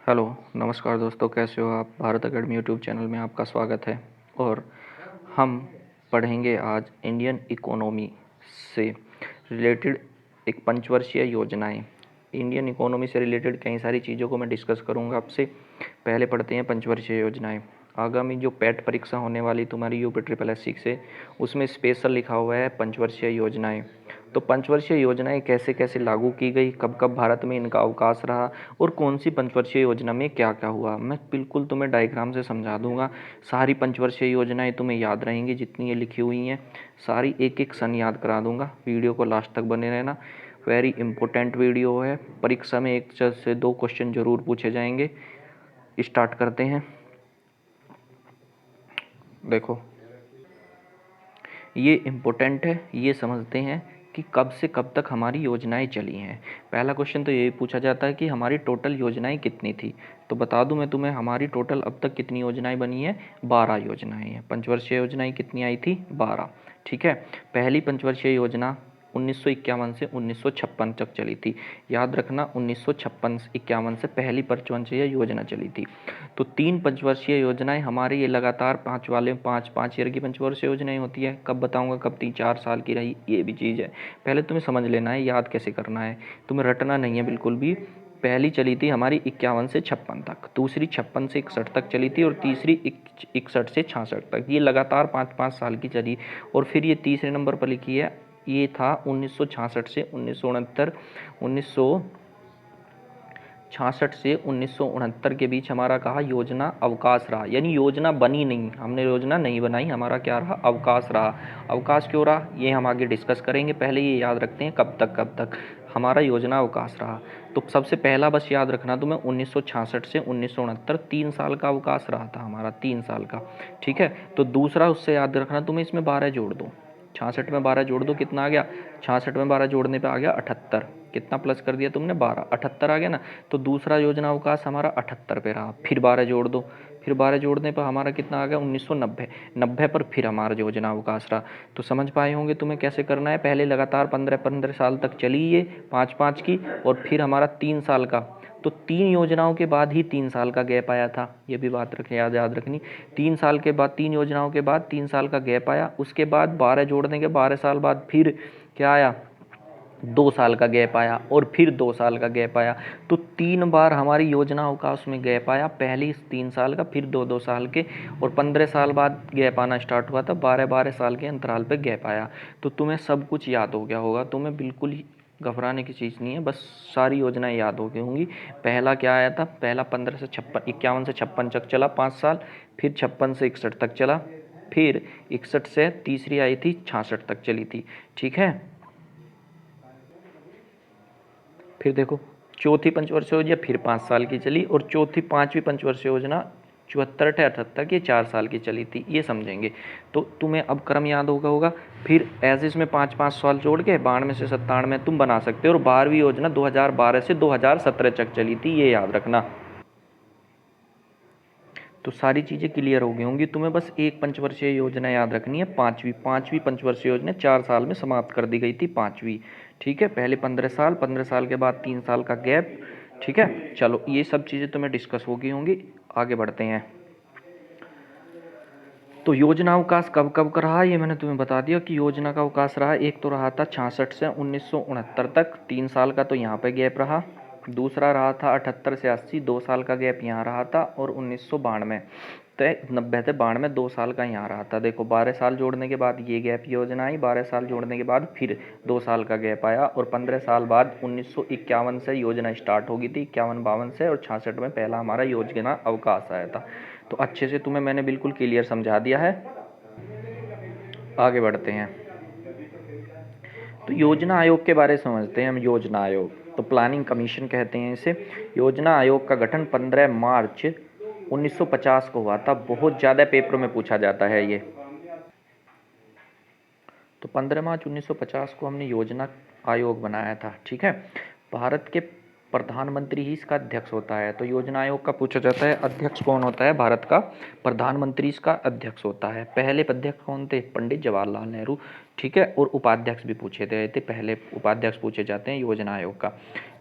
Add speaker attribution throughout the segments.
Speaker 1: Hello, नमस्कार दोस्तों, कैसे हो आप? भारत अकेडमी यूट्यूब चैनल में आपका स्वागत है। और हम पढ़ेंगे आज इंडियन इकोनॉमी से रिलेटेड एक पंचवर्षीय योजनाएं। इंडियन इकोनॉमी से रिलेटेड कई सारी चीज़ों को मैं डिस्कस करूंगा आपसे। पहले पढ़ते हैं पंचवर्षीय योजनाएं। आगामी जो पैट परीक्षा होने वाली तुम्हारी यूपी ट्रिपल एस से, उसमें स्पेशल लिखा हुआ है पंचवर्षीय योजनाएं। तो पंचवर्षीय योजनाएं कैसे कैसे लागू की गई, कब कब भारत में इनका अवकाश रहा और कौन सी पंचवर्षीय योजना में क्या क्या हुआ, मैं बिल्कुल तुम्हें डायग्राम से समझा दूंगा। सारी पंचवर्षीय योजनाएं तुम्हें याद रहेंगी, जितनी ये लिखी हुई हैं सारी एक एक सन याद करा दूंगा। वीडियो को लास्ट तक बने रहना, वेरी इंपॉर्टेंट वीडियो है। परीक्षा में एक से दो क्वेश्चन जरूर पूछे जाएंगे। स्टार्ट करते हैं। देखो, ये इम्पोर्टेंट है, ये समझते हैं कि कब से कब तक हमारी योजनाएं चली हैं। पहला क्वेश्चन तो यही पूछा जाता है कि हमारी टोटल योजनाएं कितनी थी। तो बता दूं मैं तुम्हें, हमारी टोटल अब तक कितनी योजनाएं बनी है? 12 योजनाएं हैं। पंचवर्षीय योजनाएं कितनी आई थी? 12। ठीक है। पहली पंचवर्षीय योजना 1951 से 1956 तक चली थी। याद रखना, 1956-51 से पहली पंचवर्षीय योजना चली थी। तो 3 पंचवर्षीय योजनाएं हमारी ये लगातार 5 वाले 5 ईयर की पंचवर्षीय योजनाएं होती है। कब बताऊंगा कब 3-4 साल की रही, ये भी चीज़ है। पहले तुम्हें समझ लेना है, याद कैसे करना है, तुम्हें रटना नहीं है बिल्कुल भी। पहली चली थी हमारी 51 से 56 तक, दूसरी 56 से 61 तक चली थी और तीसरी 61 से 66 तक। ये लगातार 5-5 साल की चली। और फिर ये तीसरे नंबर पर लिखी है, ये था 1966 से 1969, 1966 से 1969 के बीच हमारा कहा योजना अवकाश रहा। यानी योजना बनी नहीं, हमने योजना नहीं बनाई, हमारा क्या रहा? अवकाश रहा। अवकाश क्यों रहा ये हम आगे डिस्कस करेंगे। पहले ये याद रखते हैं कब तक हमारा योजना अवकाश रहा। तो सबसे पहला बस याद रखना तुम्हें, 1966 से 1969 3 साल का अवकाश रहा था हमारा, 3 साल का। ठीक है। तो दूसरा उससे याद रखना तुम्हें, इसमें 12 जोड़ दो। 66 में 12 जोड़ दो, कितना आ गया? 66 में 12 जोड़ने पे आ गया 78। कितना प्लस कर दिया तुमने? 12। 78 आ गया ना। तो दूसरा योजना अवकाश हमारा 78 पे रहा। फिर 12 जोड़ दो, फिर 12 जोड़ने पर हमारा कितना आ गया? 1990। 90 पर फिर हमारा योजना अवकाश रहा। तो समझ पाए होंगे तुम्हें कैसे करना है। पहले लगातार 15-15 साल तक चली ये 5-5 की, और फिर हमारा 3 साल का। तो 3 योजनाओं के बाद ही 3 साल का गैप आया था। ये भी बात रखें, याद रखनी। 3 साल के बाद, 3 योजनाओं के बाद 3 साल का गैप आया। उसके बाद 12 जोड़ने के 12 साल बाद फिर क्या आया? 2 साल का गैप आया, और फिर 2 साल का गैप आया। तो 3 बार हमारी योजना अवकाश में गैप आया। पहली 3 साल का, फिर 2-2 साल के, और 15 साल बाद गैप आना स्टार्ट हुआ था। 12-12 साल के अंतराल पे गैप आया। तो तुम्हें सब कुछ याद हो गया होगा, तुम्हें बिल्कुल ही घबराने की चीज़ नहीं है, बस सारी योजनाएं याद हो गई होंगी। पहला क्या आया था? पहला 15 से 56, 51 से 56 तक चला 5 साल। फिर 56 से 61 तक चला। फिर 61 से तीसरी आई थी, 66 तक चली थी। ठीक है। फिर देखो, चौथी पंचवर्षीय योजना फिर 5 साल की चली, और चौथी 5वीं पंचवर्षीय योजना 74 से 78 की 4 साल की चली थी। ये समझेंगे तो तुम्हें अब क्रम याद होगा। फिर ऐसे इसमें 5-5 साल जोड़ के 92 से 97 में तुम बना सकते हो। और 12वीं योजना 2012 से 2017 तक चली थी, ये याद रखना। तो सारी चीज़ें क्लियर हो गई होंगी। तुम्हें बस एक पंचवर्षीय योजना याद रखनी है, पाँचवीं पंचवर्षीय योजना 4 साल में समाप्त कर दी गई थी, 5वीं। ठीक है। पहले 15 साल, 15 साल के बाद 3 साल का गैप। ठीक है। चलो, ये सब चीज़ें तुम्हें डिस्कस हो गई होंगी। आगे बढ़ते हैं। तो योजना अवकाश कब कब का रहा, ये मैंने तुम्हें बता दिया कि योजना का अवकाश रहा। एक तो रहा था 66 से 1969 तक, 3 साल का, तो यहाँ पे गैप रहा। दूसरा रहा था 78 से 80, 2 साल का गैप यहाँ रहा था। और 1992 तय 90 से 92, 2 साल का यहाँ रहा था। देखो, 12 साल जोड़ने के बाद ये गैप योजना आई, 12 साल जोड़ने के बाद फिर 2 साल का गैप आया, और 15 साल बाद 1951 से योजना स्टार्ट होगी थी, 51-52 से, और 66 में पहला हमारा योजना अवकाश आया था। तो अच्छे से तुम्हें मैंने बिल्कुल क्लियर समझा दिया है। आगे बढ़ते हैं। तो योजना आयोग के बारे में समझते हैं हम। योजना आयोग तो प्लानिंग कमीशन कहते हैं इसे। योजना आयोग का गठन 15 मार्च 1950 को हुआ था। बहुत ज़्यादा पेपरों में पूछा जाता है ये। तो 15 मार्च 1950 को हमने योजना आयोग बनाया था। ठीक है। भारत के प्रधानमंत्री ही इसका अध्यक्ष होता है। तो योजना आयोग का पूछा जाता है अध्यक्ष कौन होता है भारत का, प्रधानमंत्री इसका अध्यक्ष होता है। पहले अध्यक्ष कौन थे, पंडित जवाहरलाल नेहरू, ठीक है। और उपाध्यक्ष भी पूछे गए थे, पहले उपाध्यक्ष पूछे जाते हैं योजना आयोग का,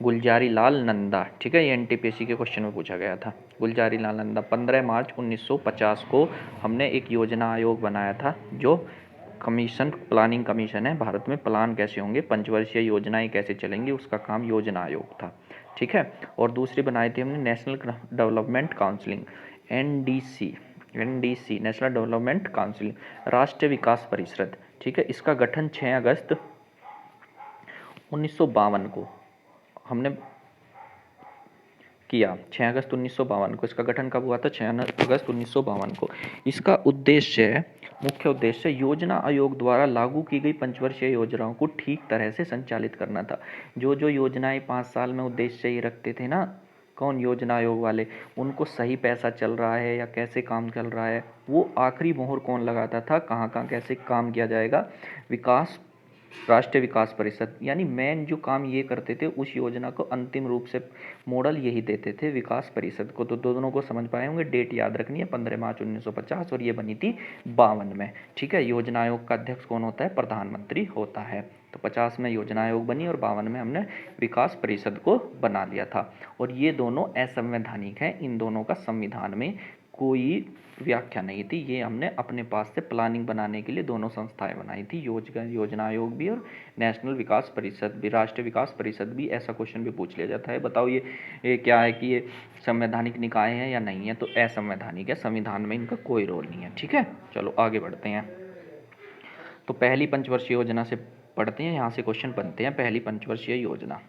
Speaker 1: गुलजारी लाल नंदा, ठीक है। ये एनटीपीसी के क्वेश्चन में पूछा गया था, गुलजारी लाल नंदा। 15 मार्च 1950 को हमने एक योजना आयोग बनाया था, जो कमीशन, प्लानिंग कमीशन है, भारत में प्लान कैसे होंगे, पंचवर्षीय योजनाएं कैसे चलेंगी, उसका काम योजना आयोग था, ठीक है। और दूसरी बनाई थी हमने national development counselling, NDC, national development counselling, राष्ट्रीय विकास परिषद, ठीक है। इसका गठन 6 अगस्त 1952 को हमने किया, 6 अगस्त 1952 को इसका गठन कब हुआ था, 6 अगस्त 1952 को। इसका उद्देश्य है, मुख्य उद्देश्य योजना आयोग द्वारा लागू की गई पंचवर्षीय योजनाओं को ठीक तरह से संचालित करना था। जो जो योजनाएं 5 साल में उद्देश्य ये रखते थे ना, कौन, योजना आयोग वाले, उनको सही पैसा चल रहा है या कैसे काम चल रहा है, वो आखिरी मोहर कौन लगाता था, कहाँ कहाँ कैसे काम किया जाएगा, विकास, राष्ट्रीय विकास परिषद। यानी मेन जो काम ये करते थे, उस योजना को अंतिम रूप से मॉडल यही देते थे, विकास परिषद को। तो दोनों को समझ पाए होंगे, डेट याद रखनी है, 15 मार्च 1950, और ये बनी थी 52 में, ठीक है। योजना आयोग का अध्यक्ष कौन होता है, प्रधानमंत्री होता है। तो 50 में योजना आयोग बनी और 52 में हमने विकास परिषद को बना लिया था। और ये दोनों असंवैधानिक हैं, इन दोनों का संविधान में कोई व्याख्या नहीं थी, ये हमने अपने पास से प्लानिंग बनाने के लिए दोनों संस्थाएं बनाई थी, योजना आयोग भी और नेशनल विकास परिषद भी, राष्ट्रीय विकास परिषद भी। ऐसा क्वेश्चन भी पूछ लिया जाता है, बताओ ये क्या है कि ये संवैधानिक निकाय है या नहीं है, तो असंवैधानिक है, संविधान में इनका कोई रोल नहीं है, ठीक है। चलो आगे बढ़ते हैं। तो पहली पंचवर्षीय योजना से पढ़ते हैं, यहाँ से क्वेश्चन बनते हैं, पहली पंचवर्षीय योजना,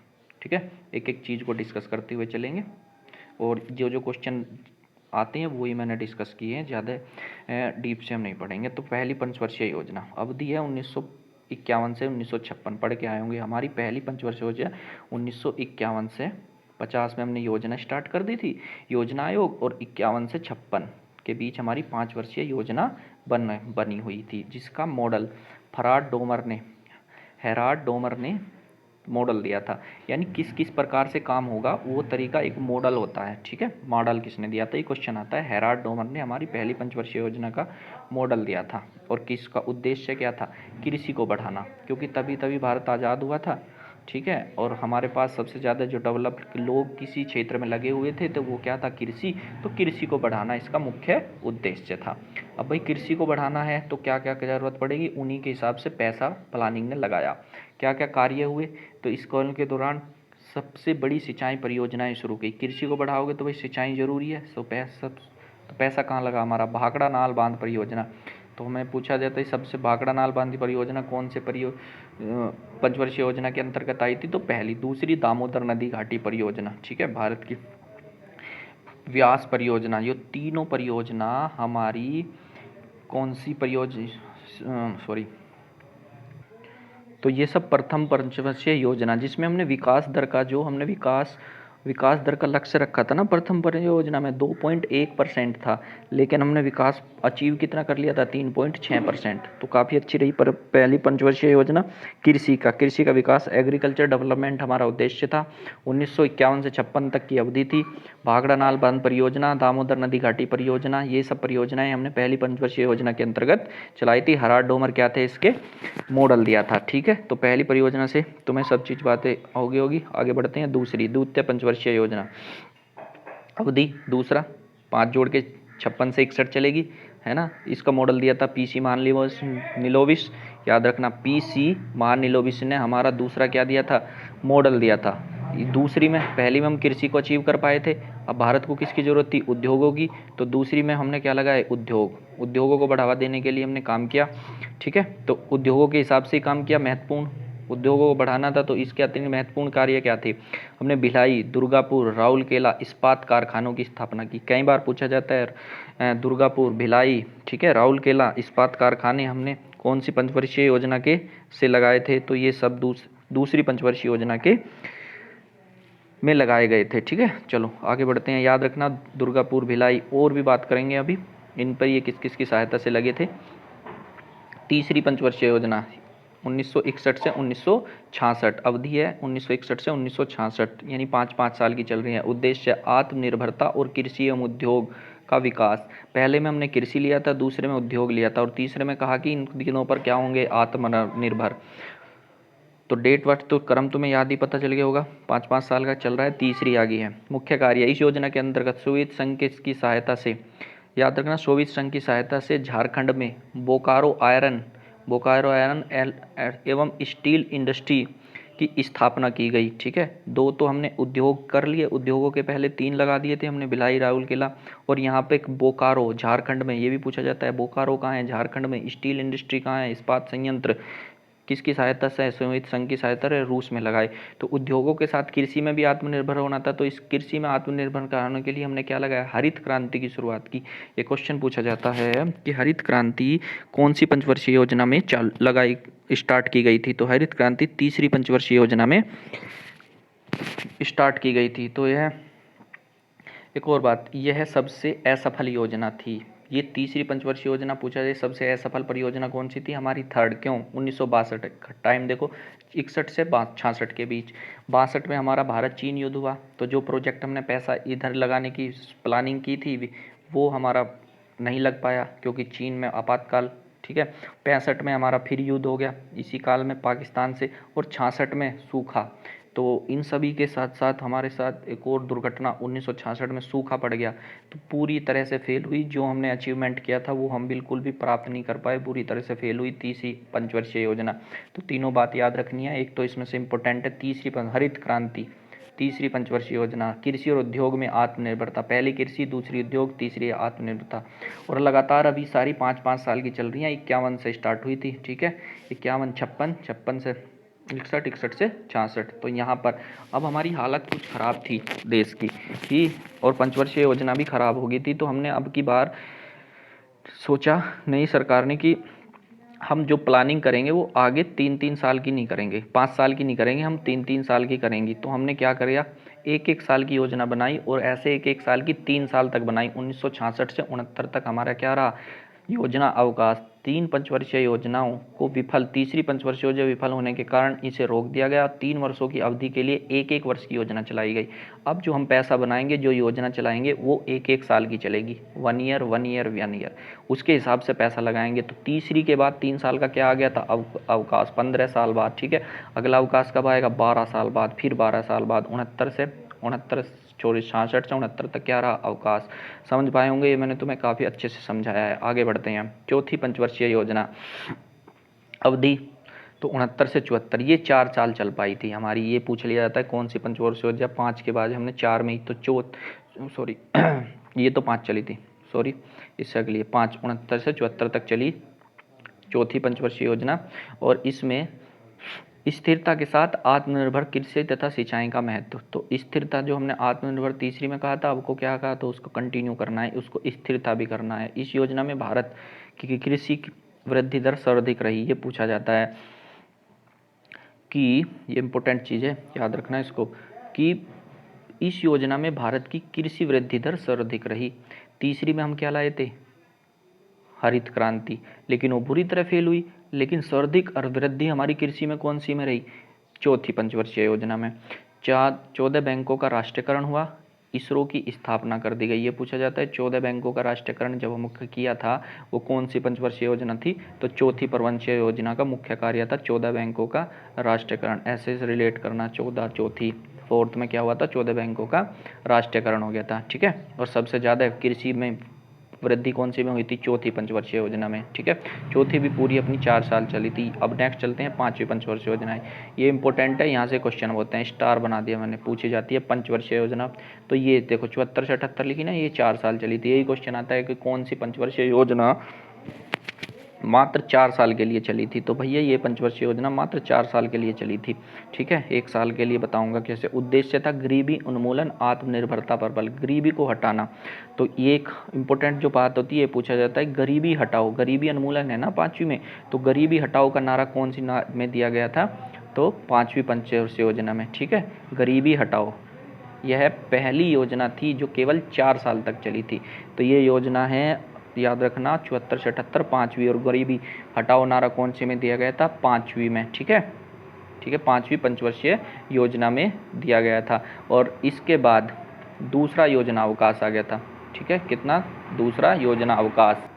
Speaker 1: ठीक है। एक एक चीज़ को डिस्कस करते हुए चलेंगे, और जो जो क्वेश्चन आते हैं वही मैंने डिस्कस किए हैं, ज़्यादा डीप से हम नहीं पढ़ेंगे। तो पहली पंचवर्षीय योजना अवधि है 1951 से 1956, पढ़ के आए होंगे। हमारी पहली पंचवर्षीय योजना 1951 से 50 में हमने योजना स्टार्ट कर दी थी, योजना आयोग, और 51 से 56 के बीच हमारी 5 वर्षीय योजना बनी हुई थी, जिसका मॉडल हेराल्ड डोमर ने मॉडल दिया था। यानी किस किस प्रकार से काम होगा वो तरीका एक मॉडल होता है, ठीक है। मॉडल किसने दिया था, ये क्वेश्चन आता है। हेराल्ड डोमर ने हमारी पहली पंचवर्षीय योजना का मॉडल दिया था, और किसका उद्देश्य क्या था, कृषि को बढ़ाना, क्योंकि तभी भारत आज़ाद हुआ था, ठीक है। और हमारे पास सबसे ज़्यादा जो डेवलप्ड लोग किसी क्षेत्र में लगे हुए थे, तो वो क्या था, कृषि। तो कृषि को बढ़ाना इसका मुख्य उद्देश्य था। अब भाई कृषि को बढ़ाना है तो क्या क्या ज़रूरत पड़ेगी, उन्हीं के हिसाब से पैसा प्लानिंग ने लगाया। क्या क्या कार्य हुए, तो इस काल के दौरान सबसे बड़ी सिंचाई परियोजनाएं शुरू की। कृषि को बढ़ाओगे तो भाई सिंचाई जरूरी है, तो पैसा कहाँ लगा हमारा, भाखड़ा नाल बांध परियोजना। तो हमें पूछा जाता है सबसे भाखड़ा नाल बांध परियोजना कौन से पंचवर्षीय योजना के अंतर्गत आई थी, तो पहली। दूसरी दामोदर नदी घाटी परियोजना, ठीक है, भारत की व्यास परियोजना। ये तीनों परियोजना हमारी कौन सी तो ये सब प्रथम पंचवर्षीय योजना, जिसमें हमने विकास दर का विकास दर का लक्ष्य रखा था ना, प्रथम परियोजना में 2.1% था, लेकिन हमने विकास अचीव कितना कर लिया था, 3.6%। तो काफ़ी अच्छी रही पहली पंचवर्षीय योजना। कृषि का विकास, एग्रीकल्चर डेवलपमेंट हमारा उद्देश्य था। 1951 से 56 तक की अवधि थी। भाखड़ा नाल बांध परियोजना, दामोदर नदी घाटी परियोजना, ये सब परियोजनाएं हमने पहली पंचवर्षीय योजना के अंतर्गत चलाई थी। हेराल्ड डोमर क्या थे, इसके मॉडल दिया था, ठीक है। तो पहली परियोजना से तुम्हें सब चीज़ बातें होगी। आगे बढ़ते हैं। द्वितीय पंचवर्षीय योजना अवधि, दूसरा 5 जोड़ के 56 से 61 चलेगी, है ना। इसका मॉडल दिया था पीसी मार्निलोविस, याद रखना, पीसी मार्निलोविस ने हमारा दूसरा क्या दिया था, मॉडल दिया था। दूसरी में, पहली में हम कृषि को अचीव कर पाए थे, अब भारत को किसकी जरूरत थी, उद्योगों की। तो दूसरी में हमने क्या लगाया, उद्योगों को बढ़ावा देने के लिए हमने काम किया, ठीक है। तो उद्योगों के हिसाब से काम किया, महत्वपूर्ण उद्योगों को बढ़ाना था। तो इसके अतिरिक्त महत्वपूर्ण कार्य क्या थे, हमने भिलाई, दुर्गापुर, राउरकेला इस्पात कारखानों की स्थापना की। कई बार पूछा जाता है दुर्गापुर, भिलाई, ठीक है, राउरकेला इस्पात कारखाने हमने कौन सी पंचवर्षीय योजना के से लगाए थे, तो ये सब दूसरी पंचवर्षीय योजना के में लगाए गए थे, ठीक है। चलो आगे बढ़ते हैं। याद रखना दुर्गापुर, भिलाई, और भी बात करेंगे अभी इन पर, ये किस किस की सहायता से लगे थे। तीसरी पंचवर्षीय योजना 1961 से 1966 अवधि है, 1961 से 1966, यानी 5-5 साल की चल रही है। उद्देश्य आत्मनिर्भरता और कृषि एवं उद्योग का विकास। पहले में हमने कृषि लिया था, दूसरे में उद्योग लिया था, और तीसरे में कहा कि इन दिनों पर क्या होंगे, आत्मनिर्भर। तो डेट वट तो क्रम तुम्हें याद ही पता चल गया होगा, 5-5 साल का चल रहा है। तीसरी आ गई है मुख्य कार्य। इस योजना के अंतर्गत सोवियत संघ की सहायता से, याद रखना, सोवियत संघ की सहायता से झारखंड में बोकारो आयरन एवं स्टील इंडस्ट्री की स्थापना की गई। ठीक है, 2 तो हमने उद्योग कर लिए, उद्योगों के पहले 3 लगा दिए थे हमने, भिलाई, राउरकेला, और यहाँ पे एक बोकारो झारखंड में, ये भी पूछा जाता है बोकारो कहाँ है, झारखंड में। स्टील इंडस्ट्री कहाँ है, इस्पात संयंत्र, किसकी सहायता से, सोवियत संघ की सहायता से रूस में लगाए। तो उद्योगों के साथ कृषि में भी आत्मनिर्भर होना था, तो इस कृषि में आत्मनिर्भर कराने के लिए हमने क्या लगाया, हरित क्रांति की शुरुआत की। ये क्वेश्चन पूछा जाता है कि हरित क्रांति कौन सी पंचवर्षीय योजना में स्टार्ट की गई थी। तो हरित क्रांति तीसरी पंचवर्षीय योजना में स्टार्ट की गई थी। तो यह एक और बात, यह सबसे असफल योजना थी। ये तीसरी पंचवर्षीय योजना पूछा जाए, सबसे असफल परियोजना कौन सी थी, हमारी थर्ड। क्यों, 1962, टाइम देखो 61 से 66 के बीच। 62 में हमारा भारत चीन युद्ध हुआ, तो जो प्रोजेक्ट हमने पैसा इधर लगाने की प्लानिंग की थी वो हमारा नहीं लग पाया, क्योंकि चीन में आपातकाल। ठीक है, 65 में हमारा फिर युद्ध हो गया इसी काल में पाकिस्तान से, और 66 में सूखा। तो इन सभी के साथ साथ हमारे साथ एक और दुर्घटना, 1966 में सूखा पड़ गया, तो पूरी तरह से फेल हुई। जो हमने अचीवमेंट किया था वो हम बिल्कुल भी प्राप्त नहीं कर पाए, पूरी तरह से फेल हुई तीसरी पंचवर्षीय योजना। तो तीनों बात याद रखनी है। एक तो इसमें से इम्पोर्टेंट है तीसरी हरित क्रांति, तीसरी पंचवर्षीय योजना, कृषि और उद्योग में आत्मनिर्भरता, पहली कृषि, दूसरी उद्योग, तीसरी आत्मनिर्भरता। और लगातार अभी सारी 5-5 साल की चल रही हैं। 51 से स्टार्ट हुई थी, ठीक है, 51, 56 से 61 से 66। तो यहाँ पर अब हमारी हालत कुछ ख़राब थी देश की कि, और पंचवर्षीय योजना भी ख़राब हो गई थी। तो हमने अब की बार सोचा नई सरकार ने कि हम जो प्लानिंग करेंगे वो आगे 3-3 साल की नहीं करेंगे, 5 साल की नहीं करेंगे, हम 3-3 साल की करेंगे। तो हमने क्या किया, 1-1 साल की योजना बनाई, और ऐसे 1-1 साल की 3 साल तक बनाई। 1966 से 69 तक हमारा क्या रहा, योजना अवकाश। 3 पंचवर्षीय योजनाओं को तीसरी पंचवर्षीय योजना विफल होने के कारण इसे रोक दिया गया। 3 वर्षों की अवधि के लिए 1-1 वर्ष की योजना चलाई गई। अब जो हम पैसा बनाएंगे, जो योजना चलाएंगे, वो 1-1 साल की चलेगी, 1 ईयर 1 ईयर 1 ईयर, उसके हिसाब से पैसा लगाएंगे। तो तीसरी के बाद 3 साल का क्या आ गया था, अवकाश, 15 साल बाद। ठीक है, अगला अवकाश कब आएगा, 12 साल बाद, फिर 12 साल बाद 69 से 66 से 69 तक क्या रहा, अवकाश। समझ पाए होंगे, ये मैंने तुम्हें काफ़ी अच्छे से समझाया है। आगे बढ़ते हैं, चौथी पंचवर्षीय योजना अवधि, तो 69 से 74, ये 4 साल चल पाई थी हमारी। ये पूछ लिया जाता है कौन सी पंचवर्षीय योजना, 5 के बाद हमने 4 में ही तो सॉरी ये तो 5 चली थी, सॉरी, इससे अगली 5, 69 से 74 तक चली चौथी पंचवर्षीय योजना। और इसमें स्थिरता के साथ आत्मनिर्भर कृषि तथा सिंचाई का महत्व। तो स्थिरता, जो हमने आत्मनिर्भर तीसरी में कहा था, आपको क्या कहा, तो उसको कंटिन्यू करना है, उसको स्थिरता भी करना है। इस योजना में भारत की कृषि वृद्धि दर सर्वाधिक रही, ये पूछा जाता है कि, ये इंपॉर्टेंट चीज़ है, याद रखना इसको, कि इस योजना में भारत की कृषि वृद्धि दर सर्वाधिक रही। तीसरी में हम क्या लाए थे, हरित क्रांति, लेकिन वो बुरी तरह फेल हुई। लेकिन सर्वाधिक वृद्धि हमारी कृषि में कौन सी में रही, चौथी पंचवर्षीय योजना में। 14 बैंकों का राष्ट्रीयकरण हुआ, इसरो की स्थापना कर दी गई। ये पूछा जाता है 14 बैंकों का राष्ट्रीयकरण जब मुख्य किया था, वो कौन सी पंचवर्षीय योजना थी, तो चौथी पंचवर्षीय योजना का मुख्य कार्य था 14 बैंकों का राष्ट्रीयकरण। ऐसे से रिलेट करना, 14 चौथी, फोर्थ में क्या हुआ था, 14 बैंकों का राष्ट्रीयकरण हो गया था। ठीक है, और सबसे ज़्यादा कृषि में वृद्धि कौन सी में हुई थी, चौथी पंचवर्षीय योजना में। ठीक है, चौथी भी पूरी अपनी 4 साल चली थी। अब नेक्स्ट चलते हैं 5वीं पंचवर्षीय योजना। ये इंपॉर्टेंट है, यहाँ से क्वेश्चन होते हैं, स्टार बना दिया मैंने, पूछी जाती है पंचवर्षीय योजना। तो ये देखो 74 से 78 लिखी ना, ये 4 साल चली थी। यही क्वेश्चन आता है कि कौन सी पंचवर्षीय योजना मात्र 4 साल के लिए चली थी। तो भैया ये पंचवर्षीय योजना मात्र 4 साल के लिए चली थी। ठीक है, 1 साल के लिए बताऊंगा कैसे। उद्देश्य था गरीबी उन्मूलन, आत्मनिर्भरता पर बल, गरीबी को हटाना। तो ये एक इंपॉर्टेंट जो बात होती है, पूछा जाता है गरीबी हटाओ, गरीबी उन्मूलन है ना 5वीं में, तो गरीबी हटाओ का नारा कौन सी में दिया गया था, तो 5वीं पंचवर्षीय योजना में। ठीक है, गरीबी हटाओ, यह पहली योजना थी जो केवल 4 साल तक चली थी। तो ये योजना है याद रखना 74 से 78 5वीं, और गरीबी हटाओ नारा कौन से में दिया गया था? 5वीं में। ठीक है, ठीक है, 5वीं पंचवर्षीय योजना में दिया गया था। और इसके बाद दूसरा योजना अवकाश आ गया था। ठीक है, कितना? दूसरा योजना अवकाश।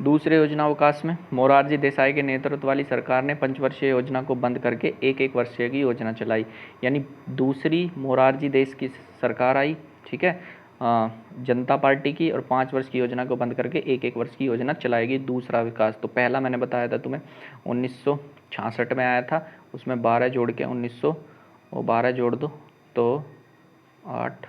Speaker 1: दूसरे योजना अवकाश में मोरारजी देसाई के नेतृत्व वाली सरकार ने पंचवर्षीय योजना को बंद करके एक एक वर्षीय की योजना चलाई। यानी दूसरी मोरारजी देश की सरकार आई, ठीक है, जनता पार्टी की, और 5 वर्ष की योजना को बंद करके एक एक वर्ष की योजना चलाएगी। दूसरा विकास, तो पहला मैंने बताया था तुम्हें 1966 में आया था, उसमें 12 जोड़ के 12 जोड़ दो तो 8,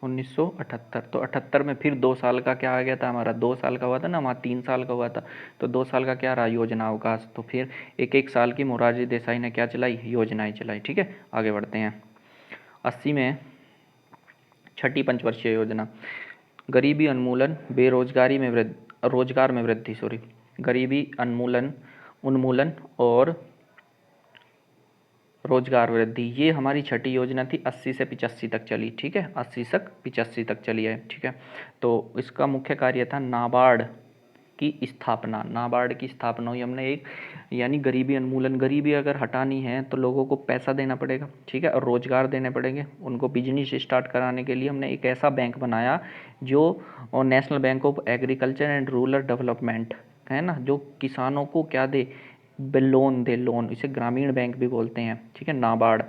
Speaker 1: 1978। तो 78 में फिर 2 साल का क्या आ गया था हमारा? 2 साल का हुआ था ना, वहाँ 3 साल का हुआ था, तो 2 साल का क्या रहा? योजना अवकाश। तो फिर एक एक साल की मोरारजी देसाई ने क्या चलाई? योजनाएं चलाई। ठीक है, आगे बढ़ते हैं। 80 में छठी पंचवर्षीय योजना, गरीबी उन्मूलन, बेरोजगारी में वृद्धि, रोजगार में वृद्धि, गरीबी उन्मूलन और रोजगार वृद्धि, ये हमारी छठी योजना थी। 80 से 85 तक चली। ठीक है, 80 से 85 तक चली है। ठीक है, तो इसका मुख्य कार्य था नाबार्ड की स्थापना। नाबार्ड की स्थापना हुई हमने एक, यानी गरीबी उन्मूलन, गरीबी अगर हटानी है तो लोगों को पैसा देना पड़ेगा। ठीक है, और रोजगार देने पड़ेंगे, उनको बिजनेस स्टार्ट कराने के लिए हमने एक ऐसा बैंक बनाया जो national bank of agriculture and rural development है ना, जो किसानों को क्या दे? लोन दे, लोन। इसे ग्रामीण बैंक भी बोलते हैं। ठीक है, नाबार्ड।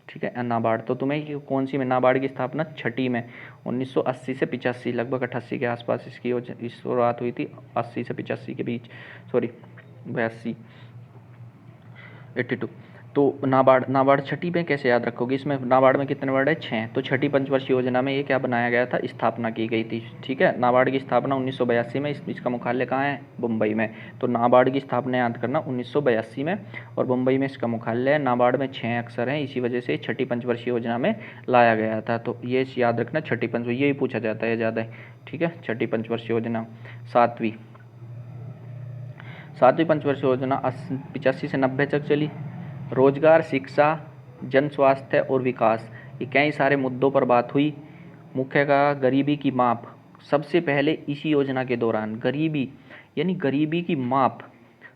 Speaker 1: ठीक है, नाबार्ड। तो तुम्हें कौन सी में नाबार्ड की स्थापना? छठी में 1980 से 85, लगभग 88 के आसपास इसकी शुरुआत हुई थी। 80 से 85 के बीच, सॉरी 82, 82। तो नाबार्ड छठी में कैसे याद रखोगे? इसमें नाबार्ड में कितने वर्ड है? 6। तो छठी पंचवर्षीय योजना में ये क्या बनाया गया था? स्थापना की गई थी। ठीक है, नाबार्ड की स्थापना 1982 में, इसका मुख्यालय कहाँ है? मुंबई में। तो नाबार्ड की स्थापना याद करना 1982 में, और मुंबई में इसका मुख्यालय है। नाबार्ड में 6 अक्षर हैं, इसी वजह से छठी पंचवर्षीय योजना में लाया गया था। तो ये याद रखना, छठी पंचवर्षीय, यही पूछा जाता है ज़्यादा। ठीक है, छठी पंचवर्षीय योजना। सातवीं पंचवर्षीय योजना 85 से 90 तक चली। रोजगार, शिक्षा, जन स्वास्थ्य और विकास, ये कई सारे मुद्दों पर बात हुई। मुख्य का गरीबी की माप, सबसे पहले इसी योजना के दौरान गरीबी, यानी गरीबी की माप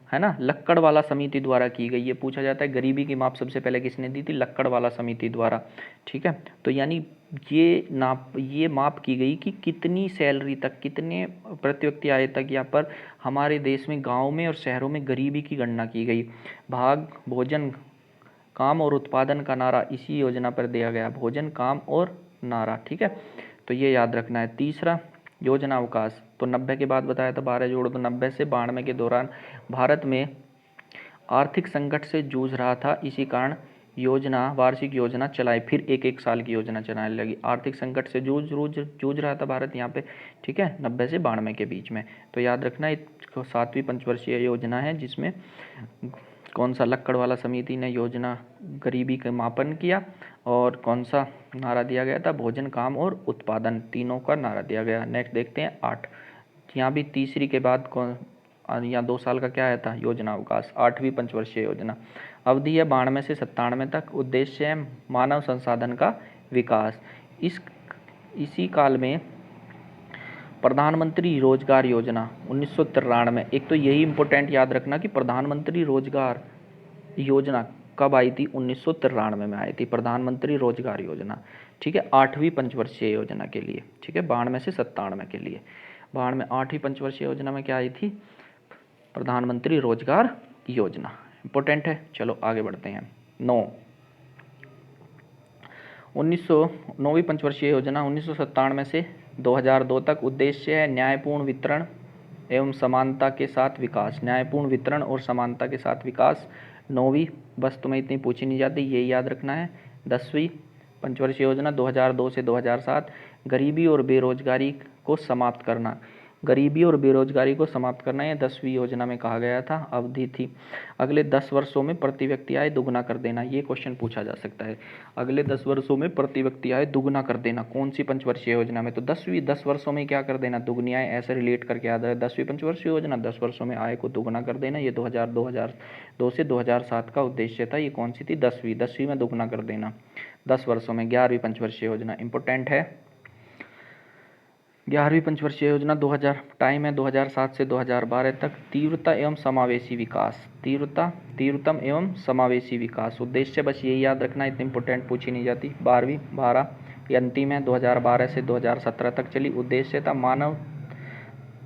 Speaker 1: है ना, लक्कड़वाला समिति द्वारा की गई। ये पूछा जाता है गरीबी की माप सबसे पहले किसने दी थी? लक्कड़वाला समिति द्वारा। ठीक है, तो यानी ये माप की गई कि कितनी सैलरी तक, कितने प्रति व्यक्ति आय तक यहाँ पर हमारे देश में गाँव में और शहरों में गरीबी की गणना की गई। भाग, भोजन, काम और उत्पादन का नारा इसी योजना पर दिया गया। भोजन, काम और नारा। ठीक है, तो ये याद रखना है। तीसरा योजना अवकाश, तो 90 के बाद बताया था, 12 जोड़ दो 90 से 92 के दौरान भारत में आर्थिक संकट से जूझ रहा था, इसी कारण वार्षिक योजना चलाई। फिर एक एक साल की योजना चलाने लगी। आर्थिक संकट से जूझ रहा था भारत यहाँ पे। ठीक है, 90 से 92 के बीच में। तो याद रखना, एक 7वीं पंचवर्षीय योजना है जिसमें कौन सा? लक्कड़वाला समिति ने योजना गरीबी का मापन किया, और कौन सा नारा दिया गया था? भोजन, काम और उत्पादन, तीनों का नारा दिया गया। नेक्स्ट देखते हैं 8। यहाँ भी तीसरी के बाद कौन, यहाँ 2 साल का क्या आया था? योजना अवकाश। 8वीं पंचवर्षीय योजना, अवधि है 92 से 97 तक, उद्देश्य है मानव संसाधन का विकास। इसी काल में प्रधानमंत्री रोजगार योजना 1993, एक तो यही इंपॉर्टेंट याद रखना कि प्रधानमंत्री रोजगार योजना कब आई थी? 1993 में आई थी प्रधानमंत्री रोजगार योजना। ठीक है, 8वीं पंचवर्षीय योजना के लिए। ठीक है, 92 से 97 के लिए। 8वीं पंचवर्षीय योजना में क्या आई थी? प्रधानमंत्री रोजगार योजना। इंपॉर्टेंट है। चलो आगे बढ़ते हैं। 9वीं पंचवर्षीय योजना 1997 से 2002 तक, उद्देश्य है न्यायपूर्ण वितरण एवं समानता के साथ विकास। न्यायपूर्ण वितरण और समानता के साथ विकास। 9वीं, बस तुम्हें इतनी पूछी नहीं जाती, यही याद रखना है। 10वीं पंचवर्षीय योजना 2002 से 2007, गरीबी और बेरोजगारी को समाप्त करना। गरीबी और बेरोजगारी को समाप्त करना, यह 10वीं योजना में कहा गया था। अवधि थी अगले 10 वर्षों में प्रति व्यक्ति आय दुगना कर देना। ये क्वेश्चन पूछा जा सकता है, अगले 10 वर्षों में प्रति व्यक्ति आय दुगना कर देना। कौन सी पंचवर्षीय योजना में? तो 10 वर्षों में क्या कर देना? दुगनी आय। ऐसे रिलेट करके याद है, 10वीं पंचवर्षीय योजना 10 वर्षों में आय को दुगना कर देना। ये 2002 से 2007 का उद्देश्य था। ये कौन सी थी? 10वीं में दुगना कर देना 10 वर्षों में। 11वीं पंचवर्षीय योजना इंपॉर्टेंट है। 11वीं पंचवर्षीय योजना 2000 टाइम है 2007 से 2012 तक। तीव्रता एवं समावेशी विकास, तीव्रतम एवं समावेशी विकास उद्देश्य, बस यही याद रखना, इतनी इंपॉर्टेंट पूछी नहीं जाती। 12 ये अंतिम है, 2012 से 2017 तक चली। उद्देश्य था मानव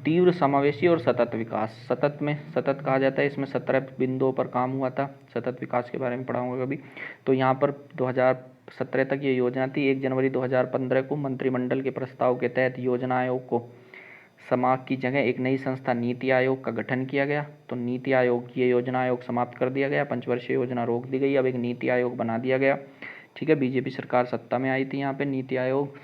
Speaker 1: तीव्र समावेशी और सतत विकास। सतत कहा जाता है, इसमें 17 बिंदुओं पर काम हुआ था। सतत विकास के बारे में पढ़ाऊंगा कभी। तो यहाँ पर 2017 तक ये योजना थी। 1 जनवरी 2015 को मंत्रिमंडल के प्रस्ताव के तहत योजना आयोग को समाप्त की जगह एक नई संस्था नीति आयोग का गठन किया गया। तो नीति आयोग, ये योजना आयोग समाप्त कर दिया गया, पंचवर्षीय योजना रोक दी गई, अब एक नीति आयोग बना दिया गया। ठीक है, बीजेपी सरकार सत्ता में आई थी, यहाँ पे नीति आयोग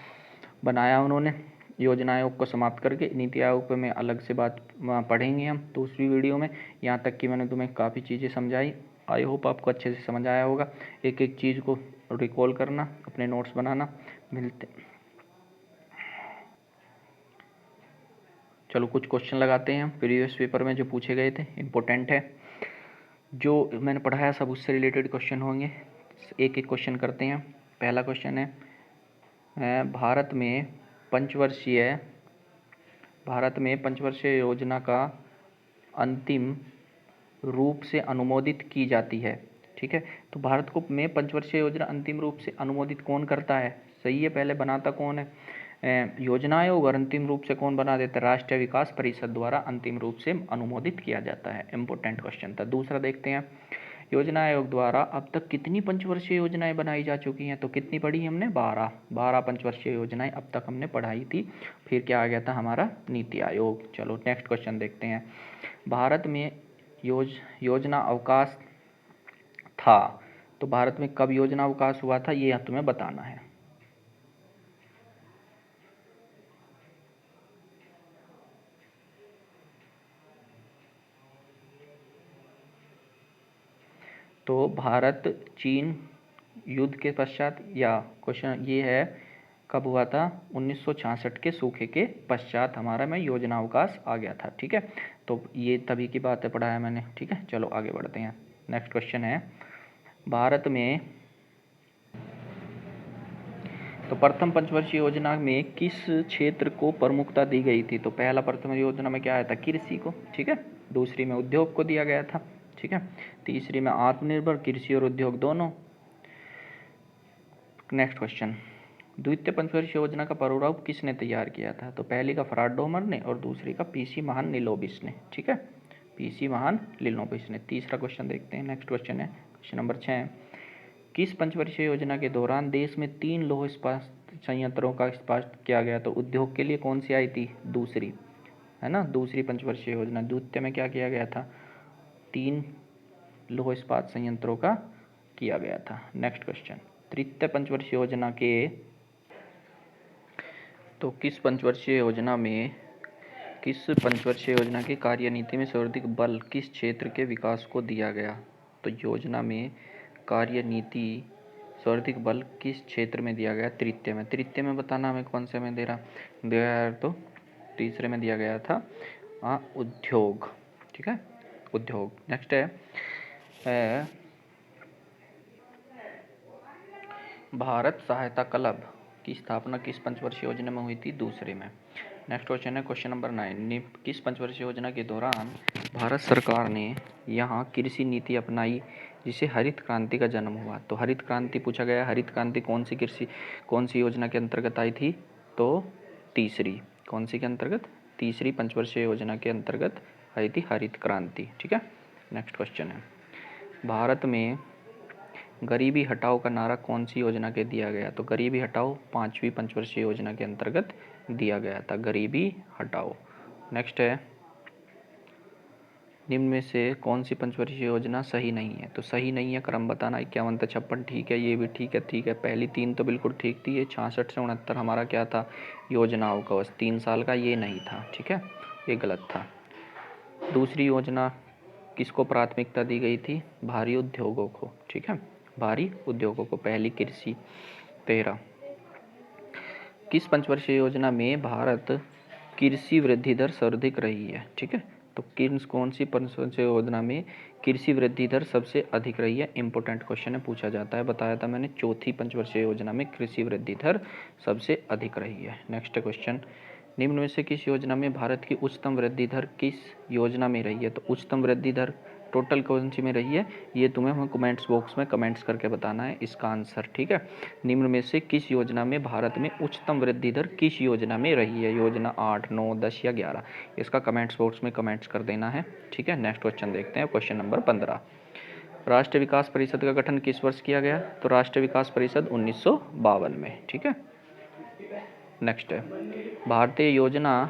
Speaker 1: बनाया उन्होंने। योजना आयोग को समाप्त करके नीति आयोग पे मैं अलग से बात पढ़ेंगे हम दूसरी वीडियो में। यहाँ तक कि मैंने तुम्हें काफ़ी चीज़ें समझाई, आई होप आपको अच्छे से समझ आया होगा। एक एक चीज़ को रिकॉल करना, अपने नोट्स बनाना। मिलते, चलो कुछ क्वेश्चन लगाते हैं प्रीवियस पेपर में जो पूछे गए थे, इम्पोर्टेंट है। जो मैंने पढ़ाया सब उससे रिलेटेड क्वेश्चन होंगे। एक एक क्वेश्चन करते हैं। पहला क्वेश्चन है, भारत में पंचवर्षीय योजना का अंतिम रूप से अनुमोदित की जाती है। ठीक है, तो भारत को में पंचवर्षीय योजना अंतिम रूप से अनुमोदित कौन करता है? सही है, पहले बनाता कौन है? योजना आयोग, और अंतिम रूप से कौन बना देता है? राष्ट्रीय विकास परिषद द्वारा अंतिम रूप से अनुमोदित किया जाता है। इंपॉर्टेंट क्वेश्चन था। दूसरा देखते हैं, योजना आयोग द्वारा अब तक कितनी पंचवर्षीय योजनाएं बनाई जा चुकी हैं? तो कितनी पढ़ी हमने? 12 पंचवर्षीय योजनाएं अब तक हमने पढ़ाई थी। फिर क्या आ गया था हमारा? नीति आयोग। चलो नेक्स्ट क्वेश्चन देखते हैं। भारत में योजना अवकाश था, तो भारत में कब योजना अवकाश हुआ था, ये तुम्हें बताना है। तो भारत चीन युद्ध के पश्चात, या क्वेश्चन ये है कब हुआ था? 1966 के सूखे के पश्चात हमारा में योजना अवकाश आ गया था। ठीक है, तो ये तभी की बात है, पढ़ाया मैंने। ठीक है, चलो आगे बढ़ते हैं। नेक्स्ट क्वेश्चन है, भारत में तो प्रथम पंचवर्षीय योजना में किस क्षेत्र को प्रमुखता दी गई थी? तो पहला प्रथम योजना में क्या आया था? कृषि को। ठीक है, दूसरी में उद्योग को दिया गया था। ठीक है, तीसरी में आत्मनिर्भर, कृषि और उद्योग दोनों। नेक्स्ट क्वेश्चन, द्वितीय पंचवर्षीय योजना का प्रारूप किसने तैयार किया था? तो पहली का फराड डोमर ने और दूसरी का पीसी महान लिलोबिस ने। ठीक है, पीसी महान लिलोबिस ने। तीसरा क्वेश्चन देखते हैं। नेक्स्ट क्वेश्चन है क्वेश्चन नंबर 6, किस पंचवर्षीय योजना के दौरान देश में 3 लौह इस्पात संयंत्रों का स्थापना किया गया? तो उद्योग के लिए कौन सी आई थी? दूसरी, है ना, दूसरी पंचवर्षीय योजना। द्वितीय में क्या किया गया था? 3 लौह इस्पात संयंत्रों का किया गया था। नेक्स्ट क्वेश्चन, तृतीय पंचवर्षीय योजना के तो किस पंचवर्षीय योजना की कार्यनीति में सर्वाधिक बल किस क्षेत्र के विकास को दिया गया? तो योजना में कार्यनीति सर्वाधिक बल किस क्षेत्र में दिया गया? तृतीय में। तृतीय में बताना हमें कौन से में दिया है? तो तीसरे में दिया गया था उद्योग। ठीक है, उद्योग। नेक्स्ट है भारत सहायता क्लब की स्थापना किस पंचवर्षीय योजना में हुई थी? दूसरे में। नेक्स्ट क्वेश्चन है क्वेश्चन नंबर 9, किस पंचवर्षीय योजना के दौरान भारत सरकार ने यहाँ कृषि नीति अपनाई जिसे हरित क्रांति का जन्म हुआ? तो हरित क्रांति पूछा गया। हरित क्रांति कौन सी योजना के अंतर्गत आई थी? तो तीसरी। कौन सी के अंतर्गत? तीसरी पंचवर्षीय योजना के अंतर्गत आई थी हरित क्रांति। ठीक है, नेक्स्ट क्वेश्चन है, भारत में गरीबी हटाओ का नारा कौन सी योजना के दिया गया? तो गरीबी हटाओ 5वीं पंचवर्षीय योजना के अंतर्गत दिया गया था, गरीबी हटाओ। नेक्स्ट है, निम्न में से कौन सी पंचवर्षीय योजना सही नहीं है? तो सही नहीं है, क्रम बताना। 51 से 56 ठीक है, ये भी ठीक है। ठीक है, पहली 3 तो बिल्कुल ठीक थी। ये 66 से 69 हमारा क्या था? योजना अवकाश 3 साल का, ये नहीं था। ठीक है, ये गलत था। दूसरी योजना किसको प्राथमिकता दी गई थी? भारी उद्योगों को। ठीक है, भारी उद्योगों को। पहली कृषि। 13, किस पंचवर्षीय योजना में भारत कृषि वृद्धि दर सर्वाधिक रही है? ठीक है, तो कौन सी पंचवर्षीय योजना में कृषि वृद्धि दर सबसे अधिक रही है? इंपॉर्टेंट क्वेश्चन है, पूछा जाता है। बताया था मैंने, चौथी पंचवर्षीय योजना में कृषि वृद्धि दर सबसे अधिक रही है। नेक्स्ट क्वेश्चन, निम्न में से किस योजना में भारत की उच्चतम वृद्धि दर किस योजना में रही है? तो उच्चतम वृद्धि दर टोटल कौन सी में रही है, ये तुम्हें हमें कमेंट्स बॉक्स में कमेंट्स करके बताना है इसका आंसर, ठीक है। निम्न में से किस योजना में भारत में उच्चतम वृद्धि दर किस योजना में रही है? योजना 8, 9, 10 या 11, इसका कमेंट्स बॉक्स में कमेंट्स कर देना है, ठीक है। नेक्स्ट क्वेश्चन देखते हैं, क्वेश्चन नंबर 15। राष्ट्रीय विकास परिषद का गठन किस वर्ष किया गया? तो राष्ट्रीय विकास परिषद 1952 में, ठीक है। नेक्स्ट है, भारतीय योजना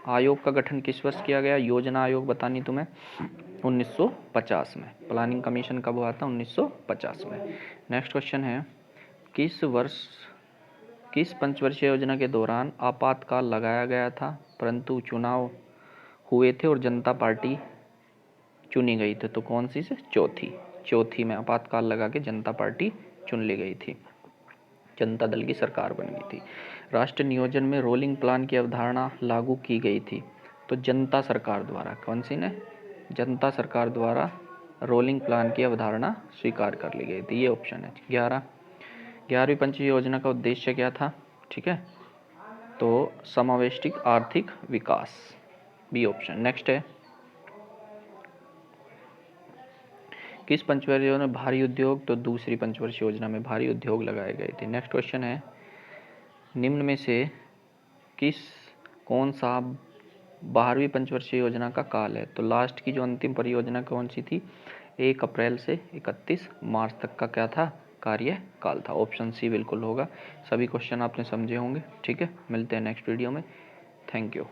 Speaker 1: आयोग का गठन किस वर्ष किया गया? योजना आयोग बतानी तुम्हें 1950 में। प्लानिंग कमीशन कब हुआ था? 1950 में। नेक्स्ट क्वेश्चन है, किस पंचवर्षीय योजना के दौरान आपातकाल लगाया गया था परंतु चुनाव हुए थे और जनता पार्टी चुनी गई थी? तो कौन सी से? चौथी में आपातकाल लगा के जनता पार्टी चुन ली गई थी, जनता दल की सरकार बन गई थी। राष्ट्रीय नियोजन में रोलिंग प्लान की अवधारणा लागू की गई थी? तो जनता सरकार द्वारा। कौन सी ने? जनता सरकार द्वारा रोलिंग प्लान की अवधारणा स्वीकार कर ली गई थी, ये ऑप्शन है। 11वीं पंचवर्षीय योजना का उद्देश्य क्या था? ठीक है, तो समावेशी आर्थिक विकास, बी ऑप्शन। नेक्स्ट है, किस पंचवर्षीय योजना में भारी उद्योग? तो दूसरी पंचवर्षीय योजना में भारी उद्योग लगाए गए थे। नेक्स्ट क्वेश्चन है, निम्न में से कौन सा 12वीं पंचवर्षीय योजना का काल है? तो लास्ट की जो अंतिम परियोजना कौन सी थी? 1 अप्रैल से 31 मार्च तक का क्या था? कार्यकाल था। ऑप्शन सी बिल्कुल होगा। सभी क्वेश्चन आपने समझे होंगे, ठीक है। मिलते हैं नेक्स्ट वीडियो में। Thank you.